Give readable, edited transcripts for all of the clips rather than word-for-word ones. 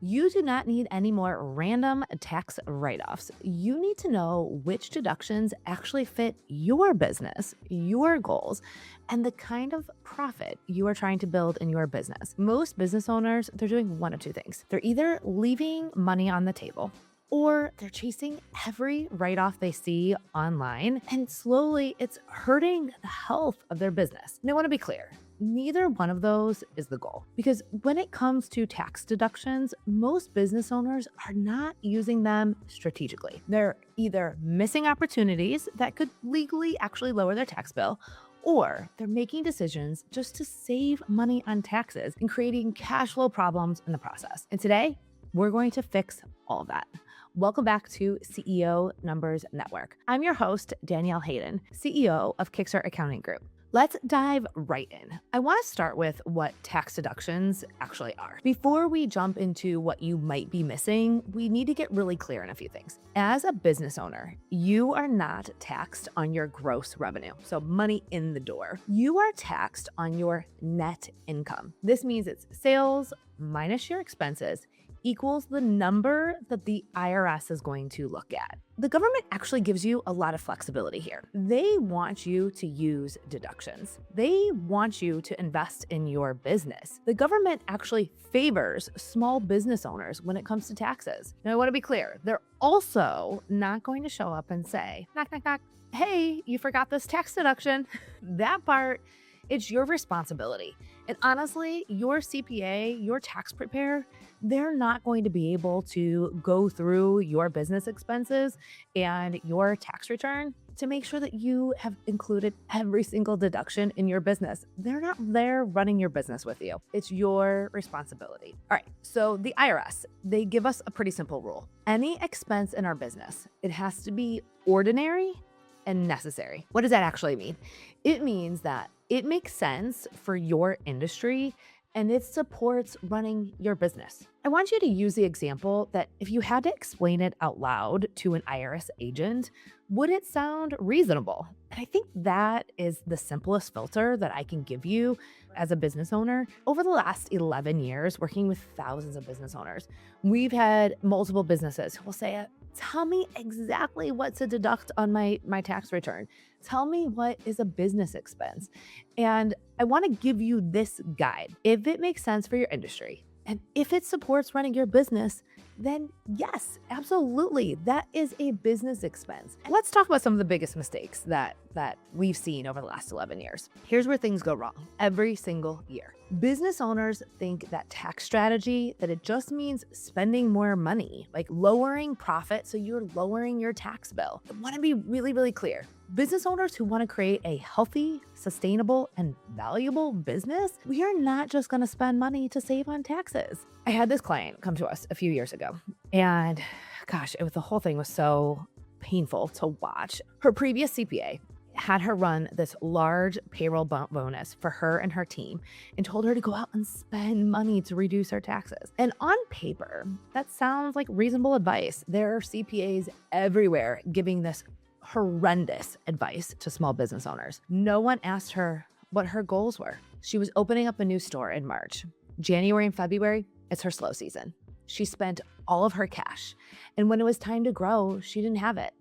You do not need any more random tax write-offs. You need to know which deductions actually fit your business, your goals, and the kind of profit you are trying to build in your business. Most business owners, they're doing one of two things. They're either leaving money on the table, or they're chasing every write-off they see online, and slowly it's hurting the health of their business. Now, I want to be clear. Neither one of those is the goal. Because when it comes to tax deductions, most business owners are not using them strategically. They're either missing opportunities that could legally actually lower their tax bill, or they're making decisions just to save money on taxes and creating cash flow problems in the process. And today, we're going to fix all of that. Welcome back to CEO Numbers Network. I'm your host, Danielle Hayden, CEO of Kickstart Accounting Group. Let's dive right in. I want to start with what tax deductions actually are. Before we jump into what you might be missing, we need to get really clear on a few things. As a business owner, you are not taxed on your gross revenue, so money in the door. You are taxed on your net income. This means it's sales minus your expenses equals the number that the IRS is going to look at. The government actually gives you a lot of flexibility here. They want you to use deductions. They want you to invest in your business. The government actually favors small business owners when it comes to taxes. Now, I want to be clear. They're also not going to show up and say, knock, knock, knock, hey, you forgot this tax deduction. That part, it's your responsibility. And honestly, your CPA, your tax preparer, they're not going to be able to go through your business expenses and your tax return to make sure that you have included every single deduction in your business. They're not there running your business with you. It's your responsibility. All right, so the IRS, they give us a pretty simple rule. Any expense in our business, it has to be ordinary and necessary. What does that actually mean? It means that it makes sense for your industry and it supports running your business. I want you to use the example that if you had to explain it out loud to an IRS agent, would it sound reasonable? And I think that is the simplest filter that I can give you as a business owner. Over the last 11 years, working with thousands of business owners, we've had multiple businesses who will say, tell me exactly what to deduct on my tax return. Tell me what is a business expense. And I want to give you this guide. If it makes sense for your industry, and if it supports running your business, then yes, absolutely, that is a business expense. Let's talk about some of the biggest mistakes that we've seen over the last 11 years. Here's where things go wrong every single year. Business owners think that tax strategy, that it just means spending more money, like lowering profit, so you're lowering your tax bill. I want to be really, really clear. Business owners who want to create a healthy, sustainable, and valuable business, we are not just going to spend money to save on taxes. I had this client come to us a few years ago, and gosh, the whole thing was so painful to watch. Her previous CPA had her run this large payroll bump bonus for her and her team and told her to go out and spend money to reduce her taxes. And on paper, that sounds like reasonable advice. There are CPAs everywhere giving this horrendous advice to small business owners. No one asked her what her goals were. She was opening up a new store in March. January and February, it's her slow season. She spent all of her cash. And when it was time to grow, she didn't have it.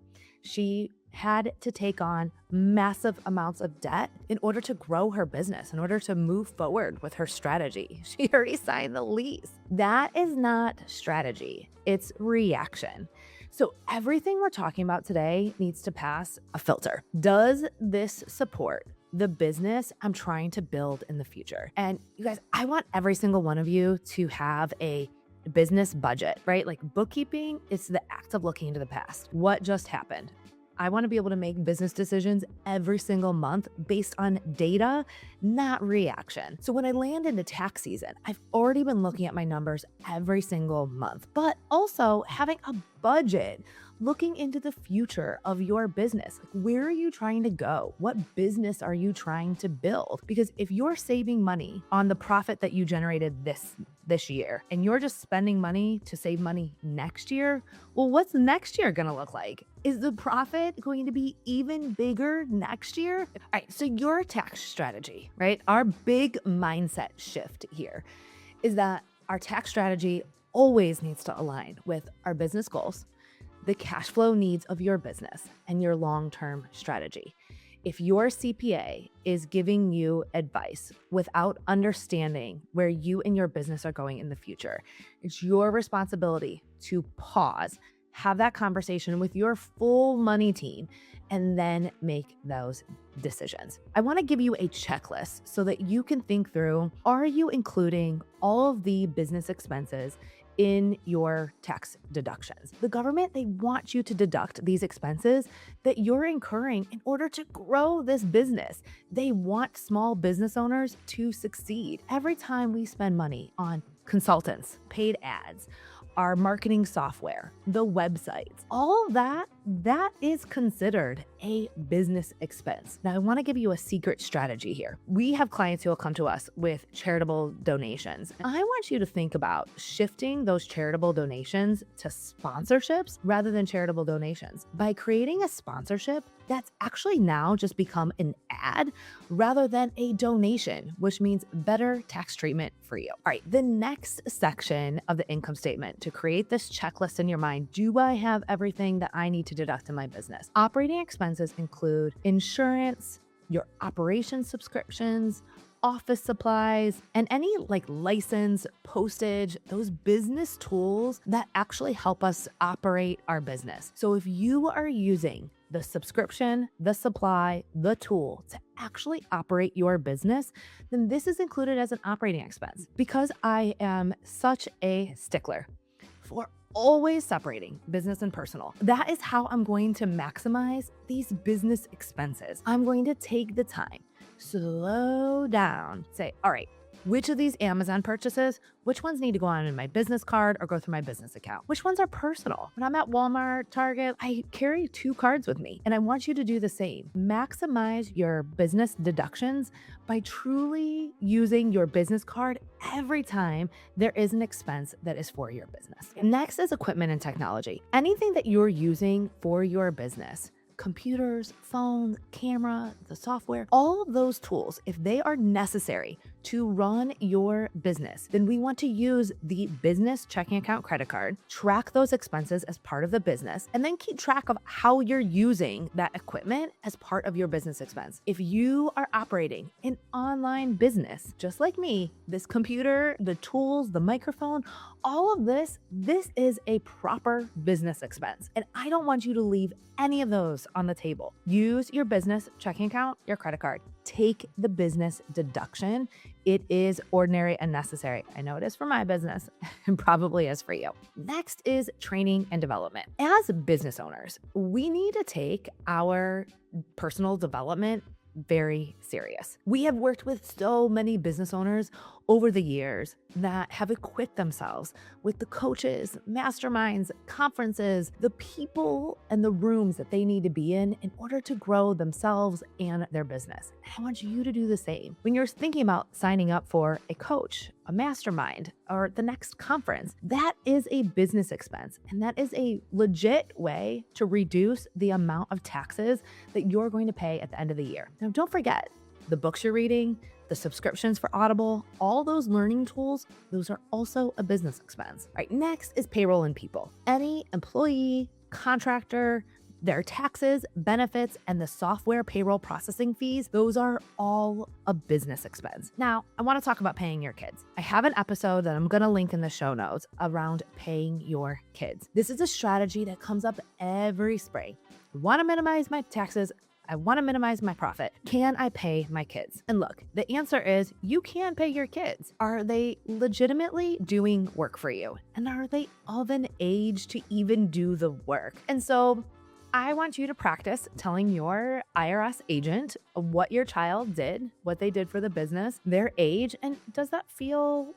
She had to take on massive amounts of debt in order to grow her business, in order to move forward with her strategy. She already signed the lease. That is not strategy, it's reaction. So everything we're talking about today needs to pass a filter. Does this support the business I'm trying to build in the future? And you guys, I want every single one of you to have a business budget, right? Like bookkeeping, it's the act of looking into the past. What just happened? I want to be able to make business decisions every single month based on data, not reaction. So when I land into tax season, I've already been looking at my numbers every single month, but also having a budget, looking into the future of your business. Like, where are you trying to go? What business are you trying to build? Because if you're saving money on the profit that you generated this year, and you're just spending money to save money next year, well, what's next year going to look like? Is the profit going to be even bigger next year? All right, so your tax strategy, right? Our big mindset shift here is that our tax strategy always needs to align with our business goals, the cash flow needs of your business, and your long-term strategy. If your CPA is giving you advice without understanding where you and your business are going in the future, it's your responsibility to pause, have that conversation with your full money team, and then make those decisions. I want to give you a checklist so that you can think through, are you including all of the business expenses in your tax deductions? The government, they want you to deduct these expenses that you're incurring in order to grow this business. They want small business owners to succeed. Every time we spend money on consultants, paid ads, our marketing software, the websites, all of that is considered a business expense. Now, I want to give you a secret strategy here. We have clients who will come to us with charitable donations. I want you to think about shifting those charitable donations to sponsorships rather than charitable donations. By creating a sponsorship, that's actually now just become an ad rather than a donation, which means better tax treatment for you. All right, the next section of the income statement to create this checklist in your mind, do I have everything that I need to deduct in my business? Operating expenses include insurance, your operation subscriptions, office supplies, and any license, postage, those business tools that actually help us operate our business. So if you are using the subscription, the supply, the tool to actually operate your business, then this is included as an operating expense. Because I am such a stickler for always separating business and personal, that is how I'm going to maximize these business expenses. I'm going to take the time, slow down, say, all right, which of these Amazon purchases, which ones need to go on in my business card or go through my business account? Which ones are personal? When I'm at Walmart, Target, I carry 2 cards with me, and I want you to do the same. Maximize your business deductions by truly using your business card every time there is an expense that is for your business. Next is equipment and technology. Anything that you're using for your business, computers, phones, camera, the software, all of those tools, if they are necessary to run your business, then we want to use the business checking account credit card, track those expenses as part of the business, and then keep track of how you're using that equipment as part of your business expense. If you are operating an online business, just like me, this computer, the tools, the microphone, all of this is a proper business expense. And I don't want you to leave any of those on the table. Use your business checking account, your credit card. Take the business deduction. It is ordinary and necessary. I know it is for my business and probably is for you. Next is training and development. As business owners, we need to take our personal development very serious. We have worked with so many business owners over the years that have equipped themselves with the coaches, masterminds, conferences, the people and the rooms that they need to be in order to grow themselves and their business. And I want you to do the same. When you're thinking about signing up for a coach, a mastermind, or the next conference, that is a business expense. And that is a legit way to reduce the amount of taxes that you're going to pay at the end of the year. Now, don't forget the books you're reading, the subscriptions for Audible, all those learning tools, those are also a business expense. All right, next is payroll and people. Any employee, contractor, their taxes, benefits, and the software payroll processing fees, those are all a business expense. Now, I want to talk about paying your kids. I have an episode that I'm going to link in the show notes around paying your kids. This is a strategy that comes up every spring. I want to minimize my taxes. I want to minimize my profit. Can I pay my kids? And look, the answer is you can pay your kids. Are they legitimately doing work for you? And are they of an age to even do the work? And so I want you to practice telling your IRS agent what your child did, what they did for the business, their age, and does that feel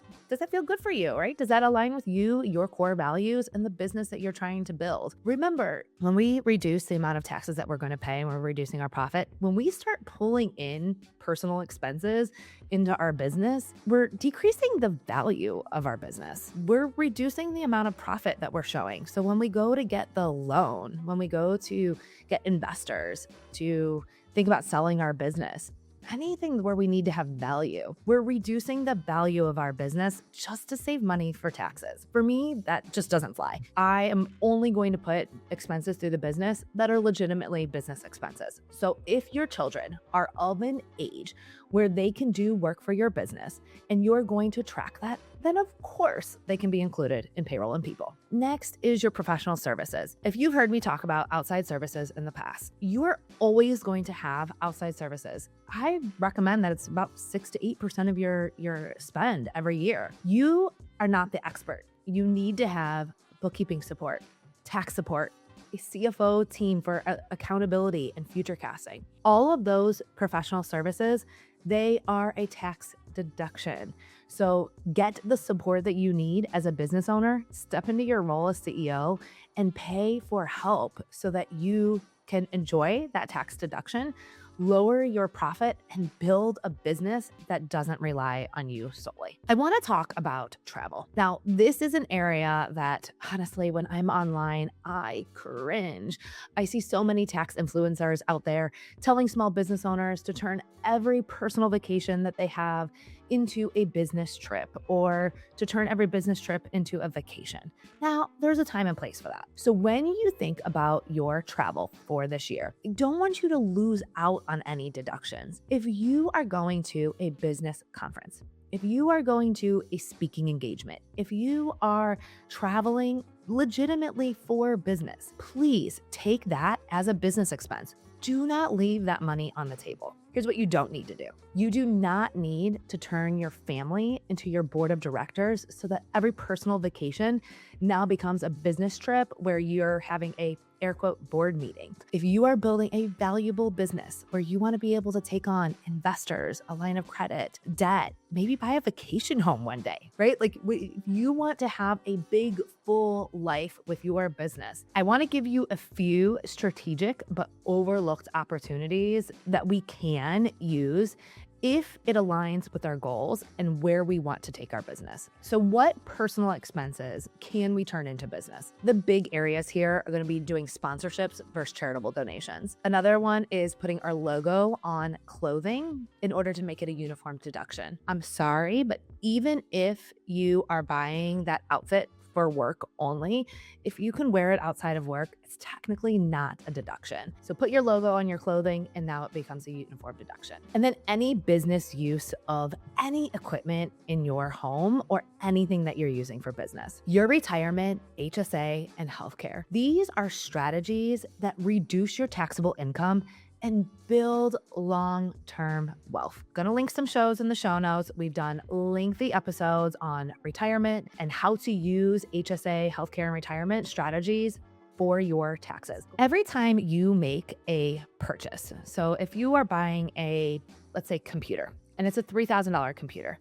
good for you, right? Does that align with you, your core values, and the business that you're trying to build? Remember, when we reduce the amount of taxes that we're going to pay and we're reducing our profit, when we start pulling in personal expenses into our business, we're decreasing the value of our business. We're reducing the amount of profit that we're showing. So when we go to get the loan, when we go to get investors to think about selling our business, anything where we need to have value. We're reducing the value of our business just to save money for taxes. For me, that just doesn't fly. I am only going to put expenses through the business that are legitimately business expenses. So if your children are of an age where they can do work for your business and you're going to track that, then of course they can be included in payroll and people. Next is your professional services. If you've heard me talk about outside services in the past, you are always going to have outside services. I recommend that it's about 6 to 8% of your spend every year. You are not the expert. You need to have bookkeeping support, tax support, a CFO team for accountability and future casting. All of those professional services, they are a tax deduction. So get the support that you need as a business owner, step into your role as CEO, and pay for help so that you can enjoy that tax deduction, lower your profit, and build a business that doesn't rely on you solely. I want to talk about travel. Now, this is an area that honestly, when I'm online, I cringe. I see so many tax influencers out there telling small business owners to turn every personal vacation that they have into a business trip, or to turn every business trip into a vacation. Now, there's a time and place for that. So when you think about your travel for this year, I don't want you to lose out on any deductions. If you are going to a business conference, if you are going to a speaking engagement, if you are traveling legitimately for business, please take that as a business expense. Do not leave that money on the table. Here's what you don't need to do. You do not need to turn your family into your board of directors so that every personal vacation now becomes a business trip where you're having a air quote board meeting. If you are building a valuable business where you want to be able to take on investors, a line of credit, debt, maybe buy a vacation home one day, right? Like you want to have a big, full life with your business. I want to give you a few strategic but overlooked opportunities that we can use if it aligns with our goals and where we want to take our business. So what personal expenses can we turn into business? The big areas here are going to be doing sponsorships versus charitable donations. Another one is putting our logo on clothing in order to make it a uniform deduction. I'm sorry, but even if you are buying that outfit for work only, if you can wear it outside of work, it's technically not a deduction. So put your logo on your clothing and now it becomes a uniform deduction. And then any business use of any equipment in your home or anything that you're using for business. Your retirement, HSA, and healthcare. These are strategies that reduce your taxable income and build long-term wealth. Gonna link some shows in the show notes. We've done lengthy episodes on retirement and how to use HSA, healthcare, and retirement strategies for your taxes. Every time you make a purchase, so if you are buying a, let's say, computer, and it's a $3,000 computer,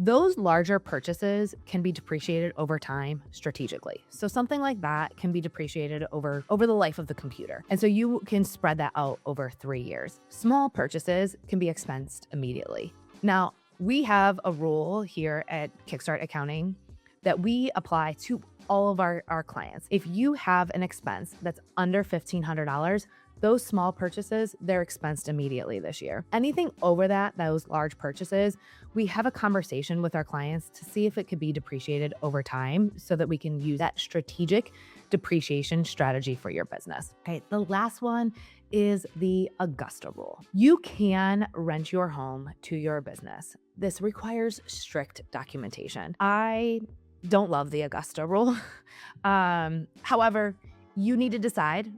those larger purchases can be depreciated over time strategically. So something like that can be depreciated over the life of the computer. And so you can spread that out over 3 years. Small purchases can be expensed immediately. Now, we have a rule here at Kickstart Accounting that we apply to all of our clients. If you have an expense that's under $1,500, those small purchases, they're expensed immediately this year. Anything over that, those large purchases, we have a conversation with our clients to see if it could be depreciated over time so that we can use that strategic depreciation strategy for your business. Okay, the last one is the Augusta Rule. You can rent your home to your business. This requires strict documentation. I don't love the Augusta Rule. However, you need to decide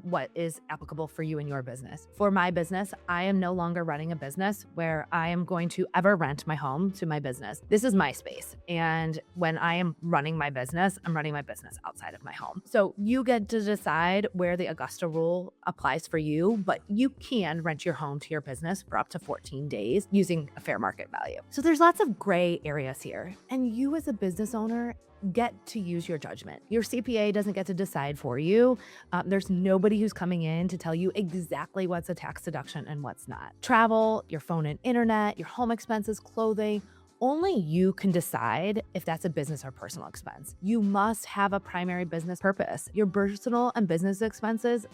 what is applicable for you and your business. For my business, I am no longer running a business where I am going to ever rent my home to my business. This is my space. And when I am running my business, I'm running my business outside of my home. So you get to decide where the Augusta Rule applies for you, but you can rent your home to your business for up to 14 days using a fair market value. So there's lots of gray areas here. And you as a business owner get to use your judgment. Your CPA doesn't get to decide for you. There's nobody who's coming in to tell you exactly what's a tax deduction and what's not. Travel, your phone and internet, your home expenses, clothing, Only you can decide if that's a business or personal expense. You must have a primary business purpose. Your personal and business expenses,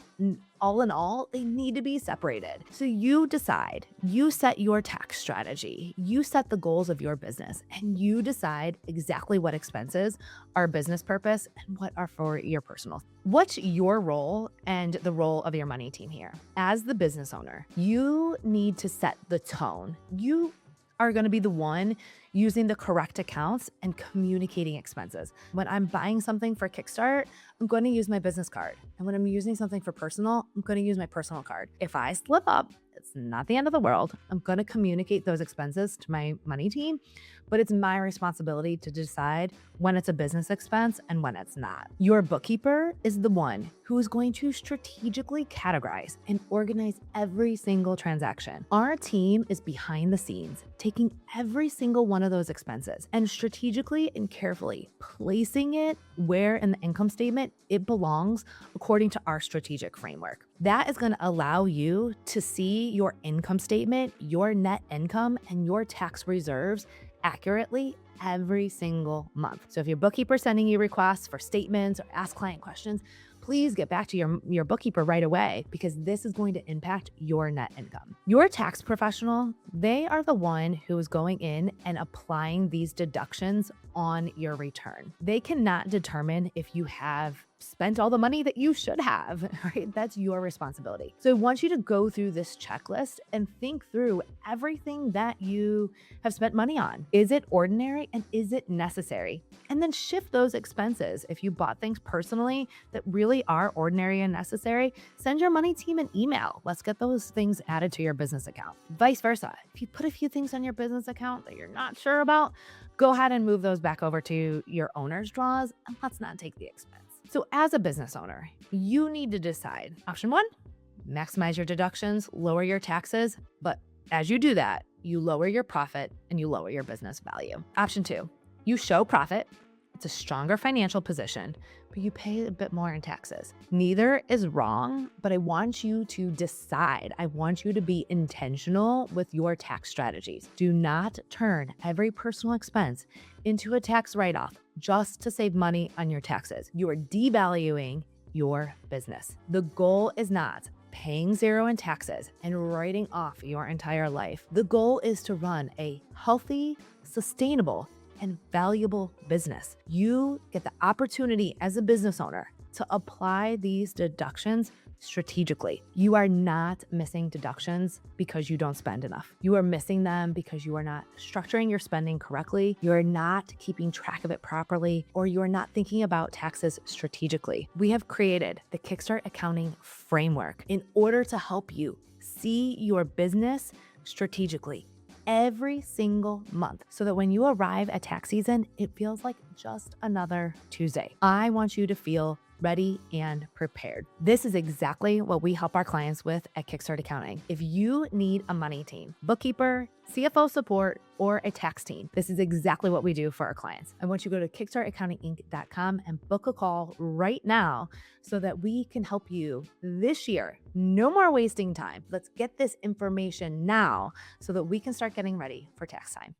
all in all, they need to be separated. So you decide, you set your tax strategy, you set the goals of your business, and you decide exactly what expenses are business purpose and what are for your personal. What's your role and the role of your money team here? As the business owner, you need to set the tone. You are going to be the one using the correct accounts and communicating expenses. When I'm buying something for Kickstart, I'm going to use my business card. And when I'm using something for personal, I'm going to use my personal card. If I slip up, it's not the end of the world. I'm going to communicate those expenses to my money team, but it's my responsibility to decide when it's a business expense and when it's not. Your bookkeeper is the one who is going to strategically categorize and organize every single transaction. Our team is behind the scenes, taking every single one of those expenses and strategically and carefully placing it where in the income statement it belongs according to our strategic framework. That is going to allow you to see your income statement, your net income, and your tax reserves accurately every single month. So if your bookkeeper is sending you requests for statements or ask client questions, please get back to your bookkeeper right away, because this is going to impact your net income. Your tax professional, they are the one who is going in and applying these deductions on your return. They cannot determine if you have spent all the money that you should have, right? That's your responsibility. So I want you to go through this checklist and think through everything that you have spent money on. Is it ordinary and is it necessary? And then shift those expenses. If you bought things personally that really are ordinary and necessary, send your money team an email. Let's get those things added to your business account. Vice versa. If you put a few things on your business account that you're not sure about, go ahead and move those back over to your owner's draws, and let's not take the expense. So as a business owner, you need to decide. Option one, maximize your deductions, lower your taxes, but as you do that, you lower your profit and you lower your business value. Option two, you show profit. It's a stronger financial position, but you pay a bit more in taxes. Neither is wrong, but I want you to decide. I want you to be intentional with your tax strategies. Do not turn every personal expense into a tax write-off just to save money on your taxes. You are devaluing your business. The goal is not paying zero in taxes and writing off your entire life. The goal is to run a healthy, sustainable, and valuable business. You get the opportunity as a business owner to apply these deductions strategically. You are not missing deductions because you don't spend enough. You are missing them because you are not structuring your spending correctly. You are not keeping track of it properly, or you are not thinking about taxes strategically. We have created the Kickstart Accounting Framework in order to help you see your business strategically every single month, so that when you arrive at tax season, it feels like just another Tuesday. I want you to feel ready and prepared. This is exactly what we help our clients with at Kickstart Accounting. If you need a money team, bookkeeper, CFO support, or a tax team, this is exactly what we do for our clients. I want you to go to kickstartaccountinginc.com and book a call right now so that we can help you this year. No more wasting time. Let's get this information now so that we can start getting ready for tax time.